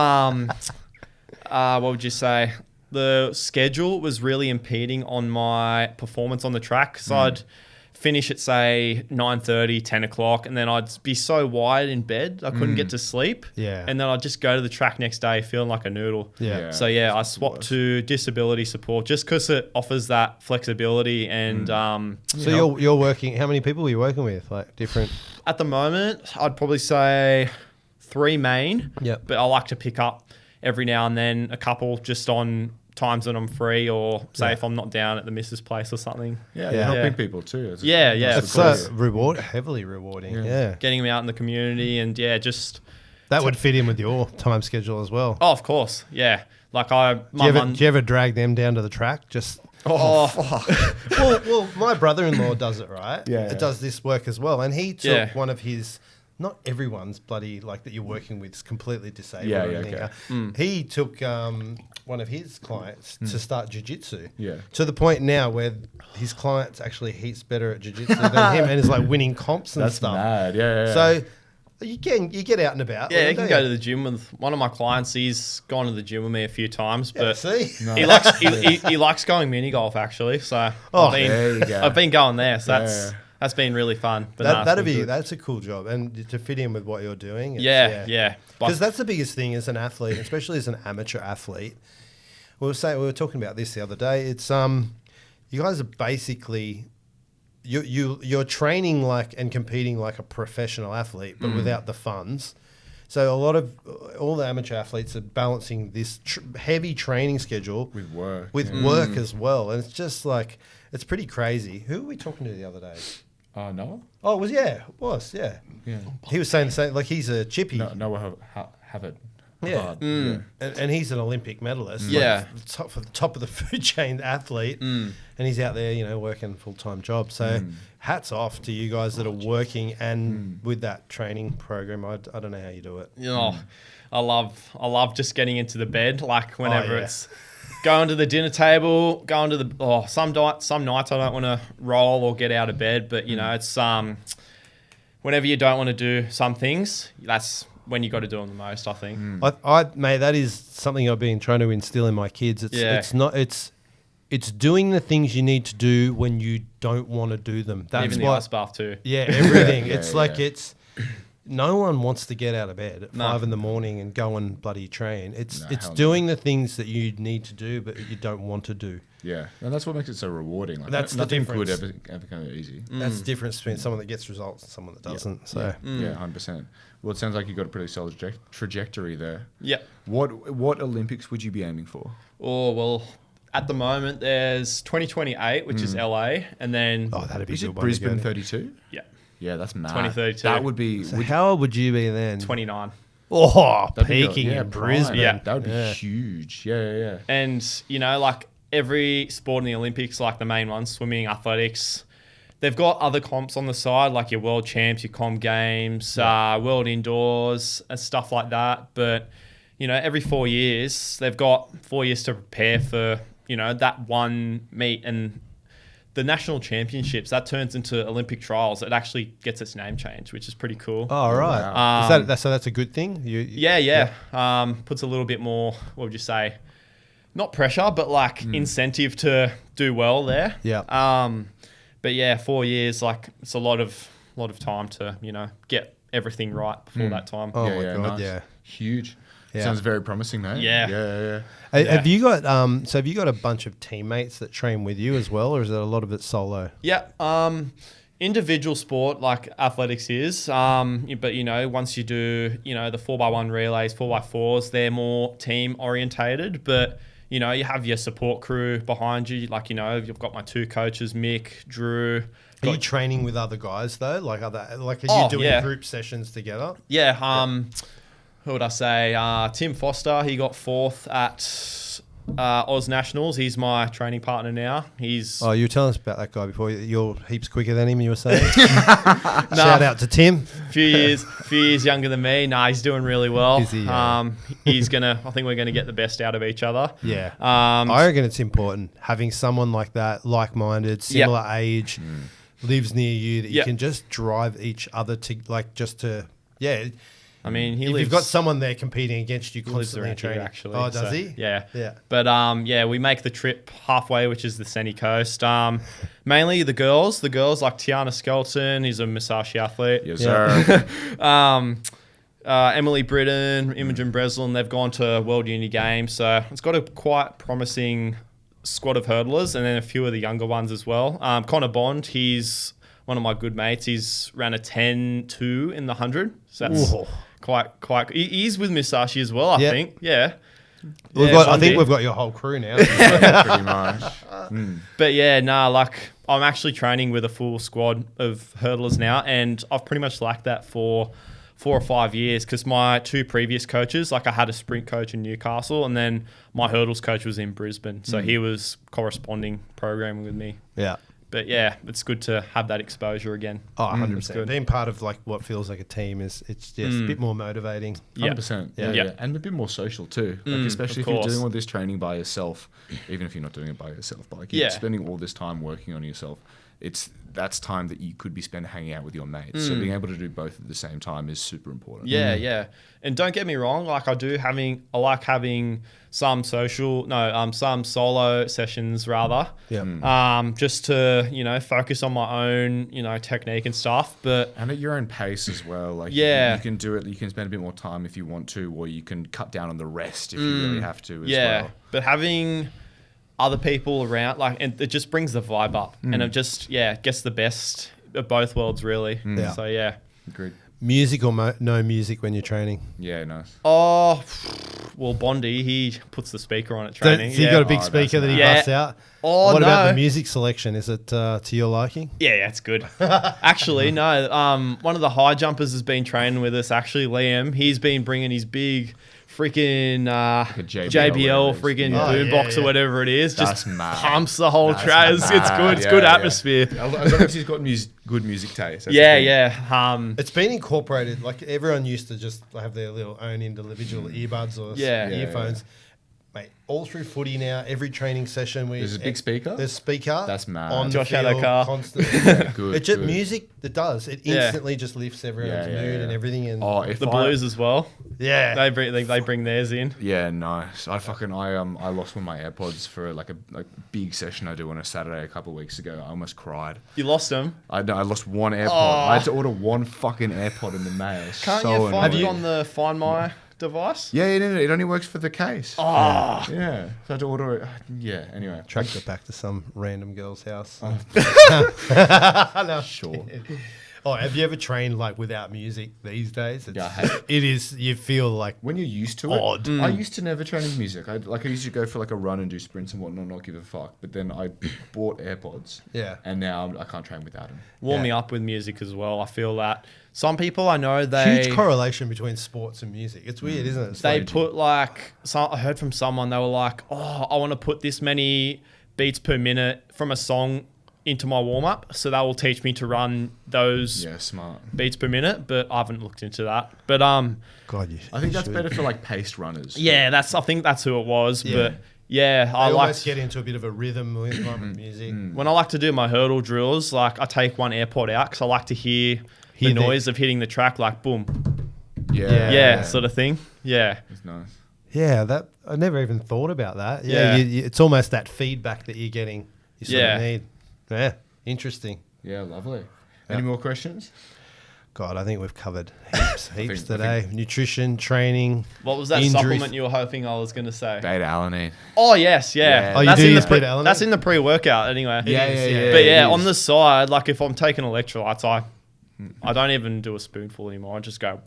what would you say? The schedule was really impeding on my performance on the track because I'd finish at say 9:30, 10 o'clock, and then I'd be so wired in bed I couldn't get to sleep. Yeah. and then I'd just go to the track next day feeling like a noodle. Yeah. So yeah, I swapped to disability support just because it offers that flexibility and So you're working. How many people are you working with? Like different. at the moment, I'd probably say 3 main. Yep. But I like to pick up every now and then a couple just on times when I'm free or say Yeah. if I'm not down at the missus place or something. yeah, Yeah. you're helping Yeah. people too. It's Yeah, yeah. It's Of course. heavily rewarding. Yeah. Getting them out in the community and yeah, just That would fit in with your time schedule as well. of course, yeah. Like Do you ever drag them down to the track? Just well, my brother-in-law does it, right? Yeah. It does this work as well, and he took Yeah. one of his. Not everyone's bloody like that you're working with is completely disabled. Yeah, or yeah, anything. okay. He took one of his clients to start jiu-jitsu. Yeah. To the point now where his client's actually heaps better at jiu-jitsu than him, and is like winning comps and That's stuff. mad. Yeah. So you get out and about. Yeah, you don't can go to the gym with one of my clients. He's gone to the gym with me a few times, Yeah, but see. he likes he likes going mini golf actually. So Oh, there you go. I've been going there. So Yeah. that's been really fun. But nah, it's been good. That's a cool job, and to fit in with what you're doing. Yeah. Because that's the biggest thing as an athlete, especially as an amateur athlete. We were talking about this the other day. It's you guys are basically you're training like and competing like a professional athlete, but without the funds. So all the amateur athletes are balancing this heavy training schedule With work. with work as well, and it's just like it's pretty crazy. Who were we talking to the other day? Noah? Oh, it was, yeah. Yeah. He was saying the same, like he's a chippy. Noah have it. Yeah. And he's an Olympic medalist. Yeah. For the top of the food chain athlete. And he's out there, working a full-time job. So hats off to you guys that are working and with that training program. I don't know how you do it. I love just getting into the bed, like whenever yeah. it's going to the dinner table, going to the some nights I don't want to roll or get out of bed, but it's whenever you don't want to do some things, that's when you got to do them the most, I think. Mate, that is something I've been trying to instill in my kids. It's doing the things you need to do when you don't want to do them. That's even the ice bath too. Yeah, everything. It's no one wants to get out of bed at 5 a.m. and go and bloody train. It's doing the things that you need to do but you don't want to do. Yeah, and that's what makes it so rewarding. Like that's nothing the difference. good ever come easy. That's the difference between someone that gets results and someone that doesn't. Yeah. So 100%. Well, it sounds like you've got a pretty solid trajectory there. Yeah. What Olympics would you be aiming for? Oh, well, at the moment there's 2028, which is LA, and then that'd be is good it one Brisbane to go to. 32? Yeah. Yeah, that's mad. 2032. That would be. So how old would you be then? 29. Oh, That'd be peaking in prime. Brisbane. Yeah. That would be huge. Yeah. And, like every sport in the Olympics, like the main ones, swimming, athletics, they've got other comps on the side, like your world champs, your com games, world indoors, and stuff like that. But, every 4 years, they've got 4 years to prepare for, that one meet. And the national championships, that turns into Olympic trials. It actually gets its name changed, which is pretty cool. Oh, right. Wow. So that's a good thing? Yeah. Puts a little bit more, what would you say? Not pressure, but like incentive to do well there. Yeah. But yeah, 4 years, like it's a lot of time to, get everything right before that time. Oh, my God, nice. yeah. Huge. Yeah. Sounds very promising, mate. Yeah. Have you got have you got a bunch of teammates that train with you as well, or is it a lot of it solo? Yeah. Individual sport like athletics is, but once you do, the 4x1 relays, 4x4s, they're more team orientated, but you have your support crew behind you. Like, you've got my 2 coaches, Mick, Drew. Are you training with other guys though? Are you doing group sessions together? Yeah. Who would I say? Tim Foster, he got 4th at Oz Nationals. He's my training partner now. You were telling us about that guy before. You're heaps quicker than him, you were saying. Shout out to Tim. Few years younger than me. He's doing really well. Is he? I think we're gonna get the best out of each other. Yeah. I reckon it's important having someone like that, like-minded, similar age, lives near you, that you can just drive each other to. I mean, if you've got someone there competing against you constantly in training. Actually. Oh, does he? Yeah. Yeah. But we make the trip halfway, which is the Sunny Coast. Mainly the girls. The girls like Tiana Skelton, he's a Musashi athlete. Yes, sir. Emily Britton, Imogen Breslin, they've gone to World Uni Games. So it's got a quite promising squad of hurdlers, and then a few of the younger ones as well. Connor Bond, he's one of my good mates. He's ran a 10-2 in the 100. So that's quite. He's with Musashi as well, I think. Yeah. I think we've got your whole crew now. Pretty much. But I'm actually training with a full squad of hurdlers now, and I've pretty much lacked that for 4 or 5 years because my 2 previous coaches, I had a sprint coach in Newcastle, and then my hurdles coach was in Brisbane, so he was corresponding programming with me. Yeah. But yeah, it's good to have that exposure again. Oh, 100%. Being part of what feels like a team it's just a bit more motivating. 100%. Yeah. And a bit more social too. Especially if you're doing all this training by yourself, even if you're not doing it by yourself, but you're spending all this time working on yourself. That's time that you could be spent hanging out with your mates. So being able to do both at the same time is super important. Yeah. And don't get me wrong, I like having some some solo sessions rather. Yeah. Just to, focus on my own, technique and stuff. And at your own pace as well. You can do it, you can spend a bit more time if you want to, or you can cut down on the rest if you really have to as well. But having other people around, and it just brings the vibe up, and it just gets the best of both worlds, really. So Agreed. Music or no music when you're training? Yeah, nice. Oh, well, Bondi, he puts the speaker on at training. So you got a big speaker that he busts out? Oh, what about no. the music selection? Is it to your liking? Yeah, it's good. Actually, no. One of the high jumpers has been training with us, actually, Liam. He's been bringing his big freaking JBL freaking boombox or whatever it is. That's just mad. pumps the whole track. It's good. It's Yeah, good yeah. atmosphere. As long as he's got good music taste. That's Yeah. It's been incorporated. Like everyone used to just have their little own individual earbuds or earphones. Mate, all through footy now, every training session There's a big speaker? There's speaker. That's mad. On Josh the had a field, car. constantly. Good, It's just good. music that does. It instantly just lifts everyone's mood and everything. And If The Blues as well. yeah. They bring theirs in. Yeah, nice. I lost one of my AirPods for like a big session I do on a Saturday a couple of weeks ago. I almost cried. You lost them. I lost one AirPod. I had to order one fucking AirPod in the mail. Can't So you find annoying. it on the Find My device? Yeah, it only works for the case. Oh. Yeah, so I had to order it. Yeah, anyway. Tracked it back to some random girl's house. No. Sure. Oh, have you ever trained like without music these days? Yeah, I have. It is. You feel like When you're used to it, Odd. I used to never train with music. I used to go for like a run and do sprints and whatnot, not give a fuck. But then I bought AirPods. Yeah. And now I can't train without them. Warm me Yeah. up with music as well. I feel that some people I know they huge correlation between sports and music. It's weird, isn't it? It's they like- put like I heard from someone they were like, oh, I want to put this many beats per minute from a song into my warm up, so that will teach me to run those Yeah, smart. beats per minute. But I haven't looked into that. But God, I think that's better for like paced runners. yeah, I think that's who it was. Yeah. But yeah, I I like almost get into a bit of a rhythm with music. when I like to do my hurdle drills. Like I take one AirPod out because I like to hear the the- noise of hitting the track, like boom, Yeah. sort of thing. Yeah. It's nice. Yeah, that I never even thought about that. Yeah. It's almost that feedback that you're getting. You sort of Yeah. need. Yeah, interesting. Yeah, lovely. Any more questions? God, I think we've covered heaps think- today. Nutrition, training. What was that Injuries. supplement you were hoping I was going to say? Beta-alanine. Oh yes, yeah. Yeah. Oh, you That's do in use the pre- beta-alanine? That's in the pre-workout anyway. Yeah, is, yeah, yeah. But it yeah, is. on the side, like if I'm taking electrolytes, I don't even do a spoonful anymore. I just go.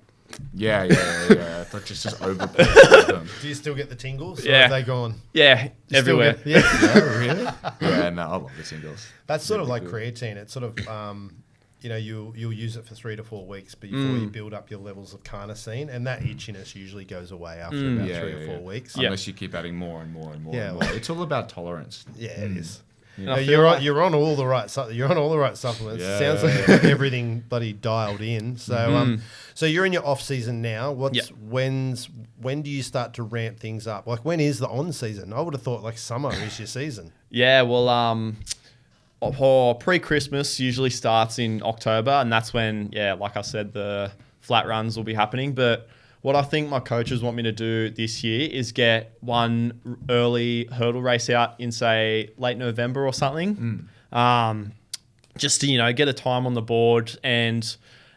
Yeah. It's like just overplayed them. Do you still get the tingles? Or Yeah. have they gone? Yeah, You still everywhere. get- yeah. Oh, really? Yeah, no, I love the singles. That's sort of like good. creatine. It's sort of, you'll use it for 3 to 4 weeks before you build up your levels of carnosine, and that itchiness usually goes away after about 3 or 4 weeks. Yeah. Unless you keep adding more and more and more. Yeah, and more. well- It's all about tolerance. Yeah, it is. And I No, feel like- you're on all the right you're on all the right supplements. Yeah. Sounds like you've got everything bloody dialed in. So so you're in your off season now. When do you start to ramp things up? Like when is the on season? I would have thought like summer is your season. Yeah, well, pre-Christmas usually starts in October, and that's when, like I said, the flat runs will be happening. But what I think my coaches want me to do this year is get one early hurdle race out in, say, late November or something, just to, get a time on the board and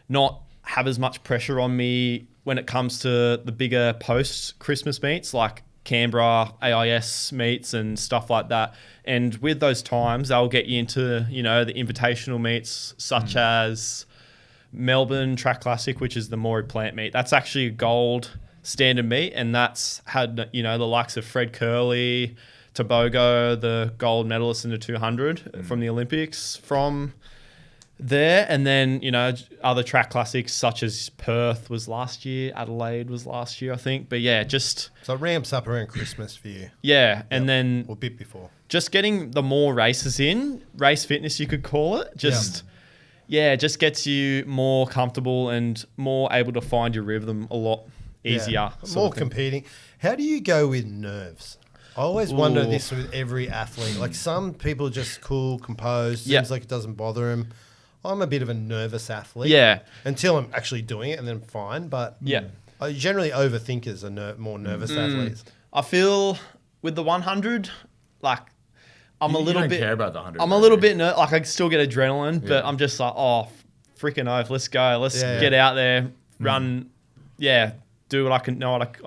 not have as much pressure on me when it comes to the bigger post-Christmas meets like Canberra, AIS meets and stuff like that. And with those times, they'll get you into, the invitational meets such as Melbourne Track Classic, which is the Maury Plant meet. That's actually a gold standard meet, and that's had, the likes of Fred Curley, Tobogo, the gold medalist in the 200 from the Olympics from there. And then, other track classics such as Perth was last year, Adelaide was last year, I think. But yeah, just... So it ramps up around Christmas for you. Yeah, and then Or a bit before. just getting the more races in, race fitness you could call it, just gets you more comfortable and more able to find your rhythm a lot easier. sort More of thing. competing. How do you go with nerves? I always wonder this with every athlete. Like some people are just cool, composed, Yeah. seems like it doesn't bother them. I'm a bit of a nervous athlete. Yeah. Until I'm actually doing it and then fine. But Yeah. generally overthinkers are more nervous athletes. I feel with the 100, like I'm a You little don't bit. care about the 100. I'm a little bit like I still get adrenaline, but I'm just like, freaking oath, let's go, let's Yeah. get out there, run, do what I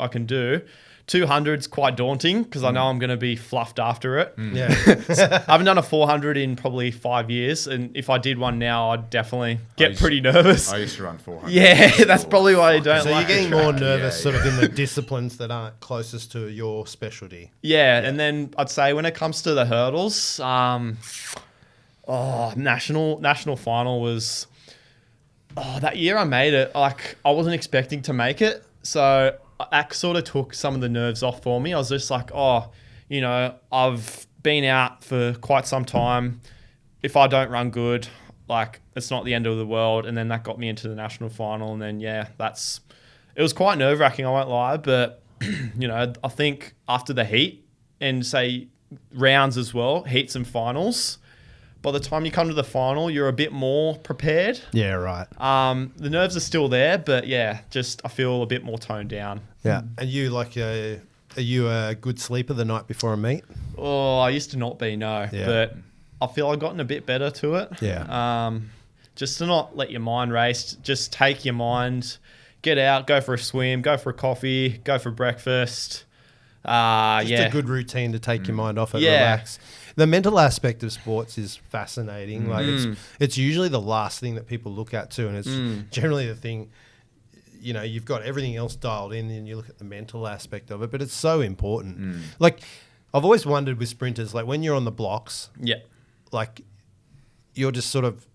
can do. 200's quite daunting because I know I'm going to be fluffed after it. Yeah. I haven't done a 400 in probably 5 years, and if I did one now, I'd definitely get pretty nervous. I used to run 400. Yeah, that's probably why I don't So like you're it. getting more nervous sort of in the disciplines that aren't closest to your specialty. Yeah, and then I'd say when it comes to the hurdles, national final was that year I made it. Like I wasn't expecting to make it, so that sort of took some of the nerves off for me. I was just like, I've been out for quite some time. If I don't run good, like it's not the end of the world. And then that got me into the national final, and then it was quite nerve wracking. I won't lie, but I think after the heat and say rounds as well, heats and finals, by the time you come to the final, you're a bit more prepared. Yeah, right. The nerves are still there, but I feel a bit more toned down. Yeah. And you are you a good sleeper the night before a meet? Oh, I used to not be, no. Yeah. But I feel I've gotten a bit better to it. Yeah. Just to not let your mind race. Just take your mind, get out, go for a swim, go for a coffee, go for breakfast. Just a good routine to take your mind off it, relax. The mental aspect of sports is fascinating. Like it's usually the last thing that people look at too, and it's generally the thing. You've got everything else dialed in, and you look at the mental aspect of it, but it's so important. Like I've always wondered with sprinters, like when you're on the blocks, like you're just sort of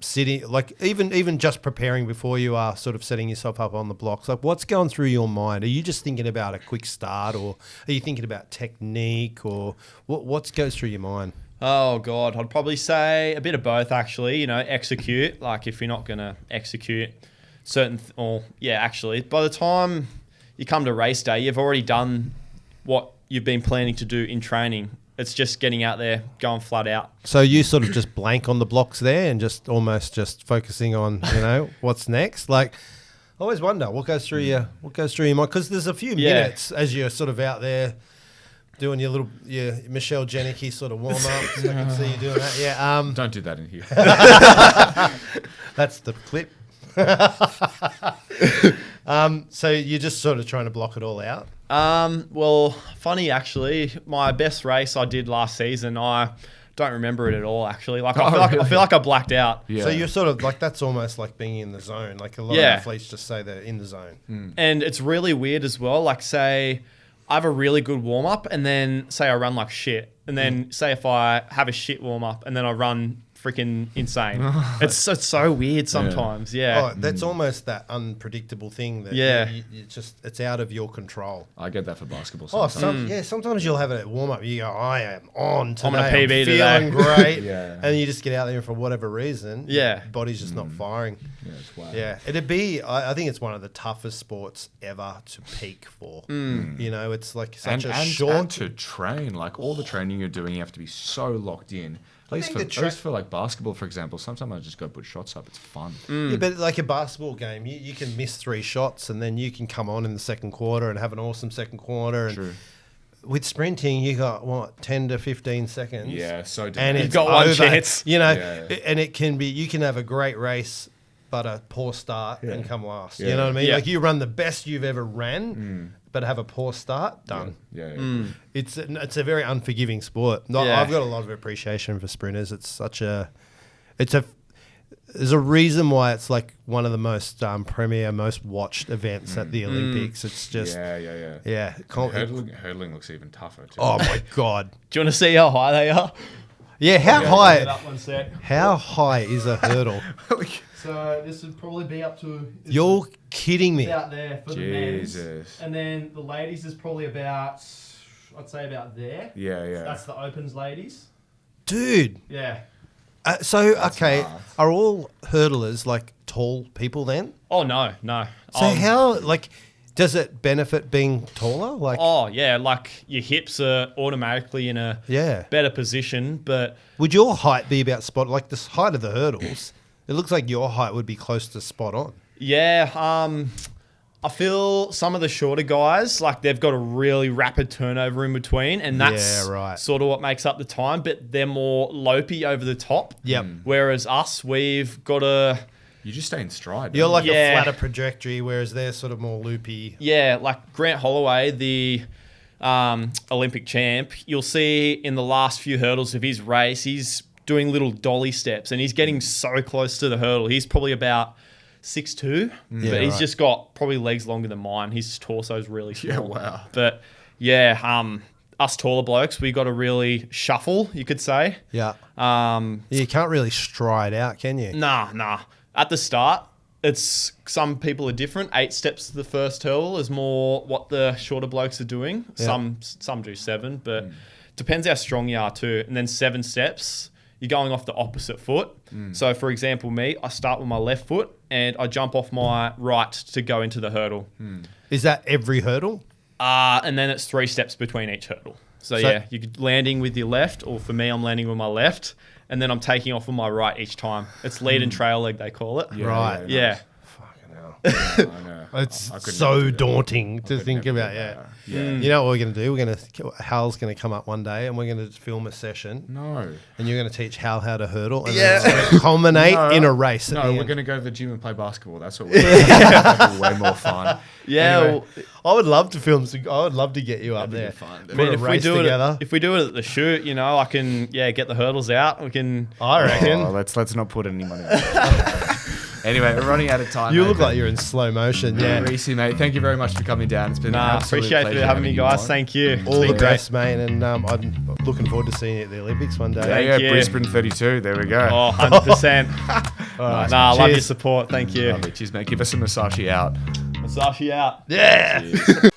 sitting, like even just preparing before you are sort of setting yourself up on the blocks, like what's going through your mind? Are you just thinking about a quick start, or are you thinking about technique, or what goes through your mind? Oh God, I'd probably say a bit of both actually. Execute. Like if you're not going to execute actually by the time you come to race day, you've already done what you've been planning to do in training. It's just getting out there, going flat out. So you sort of just blank on the blocks there and just almost just focusing on, what's next. Like, I always wonder what goes through your mind, because there's a few minutes as you're sort of out there doing your Michelle Janicki sort of warm ups. I can see you doing that. Yeah. Don't do that in here. That's the clip. So you're just sort of trying to block it all out. Well, funny actually, my best race I did last season, I don't remember it at all actually. Like I feel like I blacked out. Yeah. So you're sort of like, that's almost like being in the zone. Like a lot of athletes just say they're in the zone. And it's really weird as well. Like say I have a really good warm up, and then say I run like shit, and then say if I have a shit warm up and then I run freaking insane. It's so weird sometimes. Yeah. Oh, that's almost that unpredictable thing that it's out of your control. I get that for basketball sometimes. Sometimes you'll have it at warm up. You go, I am on today. I'm on a PB feeling great. And you just get out there, and for whatever reason, your body's just not firing. Yeah, it's wild. Yeah. It'd be, I think it's one of the toughest sports ever to peak for. It's like such a short. And to train, like all the training you're doing, you have to be so locked in. At least for like basketball, for example, sometimes I just go put shots up. It's fun. Yeah, but like a basketball game, you can miss 3 shots and then you can come on in the second quarter and have an awesome second quarter. And True. with sprinting, you got 10 to 15 seconds. Yeah, so and different. it's got one over. chance. And it can be, you can have a great race, but a poor start and come last. You know what I mean? Yeah. Like you run the best you've ever ran, but have a poor start, done. Yeah. It's a very unforgiving sport. I've got a lot of appreciation for sprinters. There's a reason why it's like one of the most premier, most watched events at the Olympics. It's just yeah. Hurdling looks even tougher too. Oh my God! Do you want to see how high they are? Yeah, how high? Up one sec. How high is a hurdle? So this would probably be up to. You're kidding me. About there for Jesus. the men's, and then the ladies is probably about, I'd say about there. Yeah. So that's the opens ladies. Dude. Yeah. Okay, are all hurdlers like tall people then? Oh no. So how does it benefit being taller? Like your hips are automatically in a better position. But would your height be about spot, like the height of the hurdles? It looks like your height would be close to spot on. Yeah, I feel some of the shorter guys, like they've got a really rapid turnover in between, and that's sort of what makes up the time, but they're more lopey over the top. Yep. Whereas us, we've got to You just stay in stride. You're like Yeah. a flatter trajectory, whereas they're sort of more loopy. Yeah, like Grant Holloway, the Olympic champ, you'll see in the last few hurdles of his race, he's doing little dolly steps and he's getting so close to the hurdle. He's probably about 6'2", but he's just got probably legs longer than mine. His torso's really small. Yeah, wow. But yeah, us taller blokes, we got to really shuffle, you could say. Yeah. You can't really stride out, can you? Nah. At the start, it's some people are different. 8 steps to the first hurdle is more what the shorter blokes are doing. Yeah. Some do 7, but depends how strong you are too. And then 7 steps, you're going off the opposite foot. So for example, me, I start with my left foot and I jump off my right to go into the hurdle. Is that every hurdle? And then it's 3 steps between each hurdle. So yeah, you're landing with your left, or for me, I'm landing with my left, and then I'm taking off with my right each time. It's lead and trail leg, they call it. Right. Yeah. Fucking hell. I know. It's I couldn't so never do that. daunting to could think never about. do Yeah. that. Yeah. You know what we're going to do? Hal's going to come up one day and we're going to film a session. No. And you're going to teach Hal how to hurdle. And then it's going to culminate in a race. No, we're going to go to the gym and play basketball. That's what we're doing. That'd be way more fun. Yeah. Anyway, I would love to film. I would love to get you up That'd be there. good fun. Put I mean, a if we race do together. it, if we do it at the shoot, you know, I can get the hurdles out. We can. I reckon. Oh, let's not put any money on it. Anyway, we're running out of time. You mate, look but- like you're in slow motion. Yeah. Rhys, mate, thank you very much for coming down. It's been an Nah, absolute appreciate pleasure for having me, you guys. on. Thank you. All the It's been great. best, mate. And I'm looking forward to seeing you at the Olympics one day. Yeah, Thank you. Brisbane 32. There we go. Oh, 100%. Nice, Nah, I love your Cheers. support. Thank you. Lovely. Cheers, mate. Give us a Musashi out. Masashi out. Yeah. Cheers.